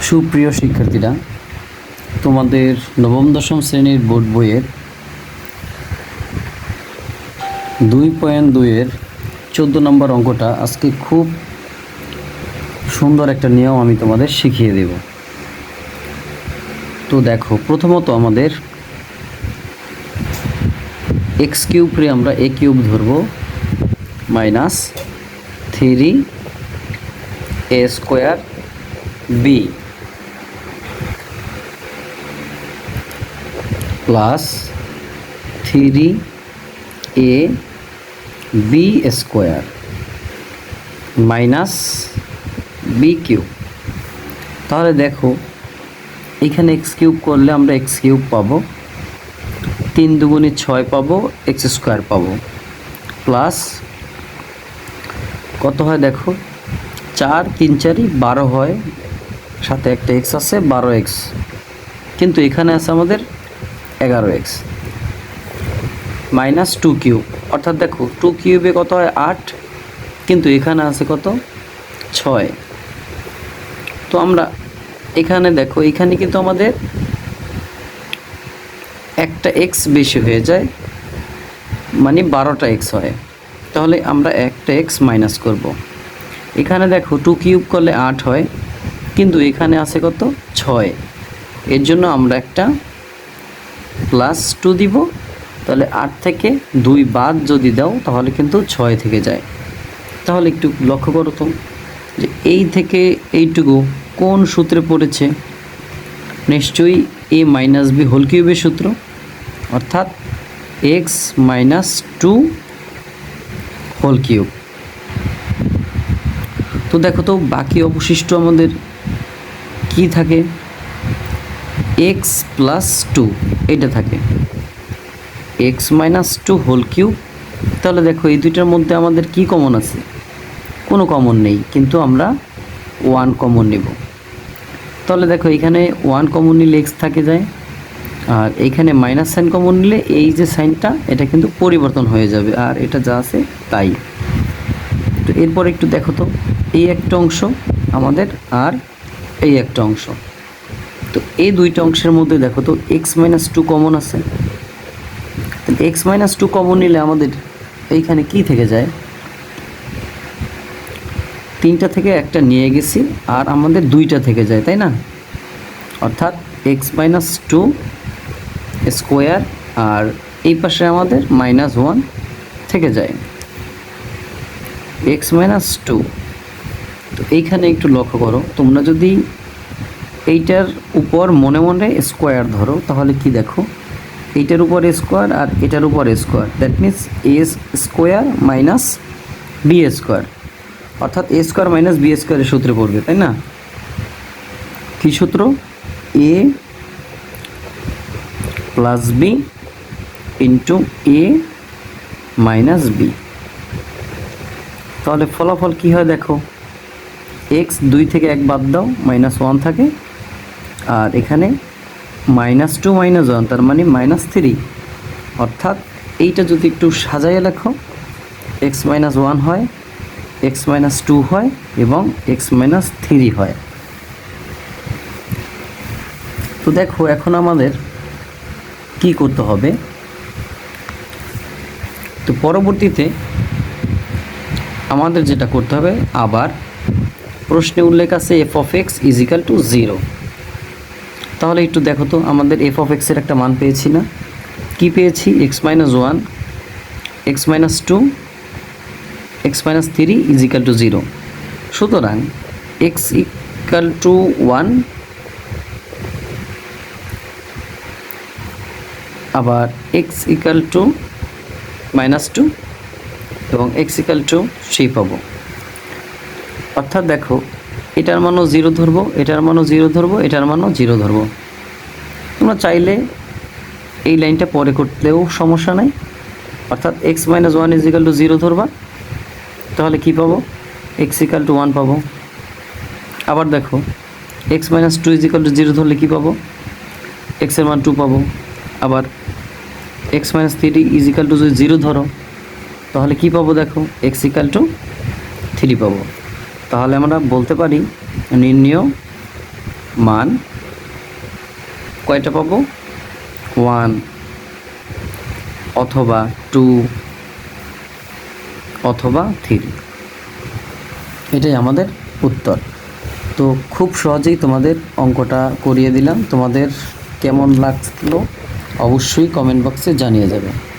সুপ্রিয় শিক্ষার্থীরা, তোমাদের নবম দশম শ্রেণীর বোর্ড বইয়ের 2.2-এর 14 নম্বর অঙ্কটা আজকে খুব সুন্দর একটা নিয়ম আমি তোমাদের শিখিয়ে দেব। তো দেখো, প্রথমত আমাদের এক্স কিউবরে আমরা এ কিউব ধরব minus 3a² b plus 3ab² minus b cube. তাহলে দেখো, এখানে এক্স কিউব করলে আমরা এক্স কিউব পাবো, 3 দুগুণে 6 পাবো, x² পাবো, প্লাস কত হয় দেখো, 4 3 4 12 হয়, সাথে একটা এক্স আছে 12x, কিন্তু এখানে আছে আমাদের 11x মাইনাস 2 কিউব। অর্থাৎ দেখো 2 কিউবে কত হয় 8, কিন্তু এখানে আছে কত 6। তো আমরা এখানে দেখো, এখানে কিন্তু আমাদের একটা এক্স বেশি হয়ে যায়, মানে 12টা এক্স হয়। তাহলে আমরা একটা এক্স মাইনাস করব। এখানে দেখো 2 কিউব করলে 8 হয়, কিন্তু এখানে আছে কত 6, এর জন্য আমরা একটা প্লাস 2 দিব। তাহলে 8 থেকে 2 বাদ যদি দাও তাহলে কিন্তু 6 থেকে যায়। তাহলে একটু লক্ষ্য করো তো, যে এই থেকে এইটুকু কোন সূত্রে পড়েছে? নিশ্চয়ই a মাইনাস বি হোল কিউবের সূত্র, অর্থাৎ এক্স মাইনাস 2 হোল কিউব। তো দেখো তো, বাকি অবশিষ্ট আমাদের কি থাকে? এক্স প্লাস 2 এটা থাকে, এক্স মাইনাস 2 হোল কিউব। তাহলে দেখো, এই দুইটার মধ্যে আমাদের কি কমন আছে? কোনো কমন নেই, কিন্তু আমরা 1 কমন নেব। তাহলে দেখো, এখানে 1 কমন নিলে এক্স থাকে যায়, আর এইখানে মাইনাস সাইন কমন নিলে এই যে সাইনটা এটা কিন্তু পরিবর্তন হয়ে যাবে, আর এটা যা আছে তাই। তো এরপর একটু দেখো তো, এই একটা অংশ আমাদের আর এই একটা অংশ, তো এই দুইটা অংশের মধ্যে দেখো তো এক্স মাইনাস 2 কমন আছে। তাহলে এক্স মাইনাস 2 কমন নিলে আমাদের এইখানে কি থেকে যায়? 3টা থেকে একটা নিয়ে গেছি, আর আমাদের 2টা থেকে যায়, তাই না? অর্থাৎ এক্স মাইনাস 2 স্কোয়ার, আর এই পাশে আমাদের -1 থেকে যায়, এক্স মাইনাস 2। তো এইখানে একটু লক্ষ্য করো, তোমরা যদি এইটার উপর মনে মনে স্কোয়ার ধরো তাহলে কি দেখো, এইটার উপর স্কোয়ার আর এটার উপর square, that means a² minus b², অর্থাৎ a² মাইনাস b² এর সূত্রে পড়বে, তাই না? কি সূত্র? a plus b into a minus b. তাহলে ফলাফল কি হয় দেখো, এক্স 2 থেকে 1 বাদ দাও, -1 থাকে, আর এখানে -2 -1 তার মানে -3, অর্থাৎ এইটা যদি একটু সাজাইয়ে লেখো, এক্স মাইনাস 1 হয়, এক্স মাইনাস 2 হয়, এবং এক্স মাইনাস 3 হয়। তো দেখো, এখন আমাদের কি করতে হবে? তো পরবর্তীতে আমাদের যেটা করতে হবে, আবার প্রশ্নে উল্লেখ আছে f(x) = 0। তাহলে একটু দেখো তো, আমাদের f(x) এর একটা মান পেয়েছি না? কি পেয়েছি? x minus 1, x minus 2, x minus 3 = 0। সুতরাং x = 1, আবার x = -2, এবং x = 3 পাবো। অর্থাৎ দেখো, এটার মানও 0 ধরবো, এটার মানও 0 ধরবো, এটার মানও 0 ধরবো। তোমরা চাইলে এই লাইনটা পরে করতেও সমস্যা নাই, অর্থাৎ x মাইনাস 1 = 0 ধরবা, তাহলে কি পাবো? x = 1 পাবো। আবার দেখো, x মাইনাস 2 = 0 ধরলে কি পাবো? x এর মান 2 পাবো। আবার x মাইনাস 3 = যদি 0 ধরো তাহলে কি পাবো দেখো, x = 3 পাবো। তাহলে আমরা বলতে পারি নির্ণেয় মান কয়টা পাবো? 1 অথবা 2 অথবা 3। এটাই আমাদের উত্তর। তো খুব সহজেই তোমাদের অঙ্কটা করিয়ে দিলাম। তোমাদের কেমন লাগলো অবশ্যই কমেন্ট বক্সে জানিয়ে যাবে।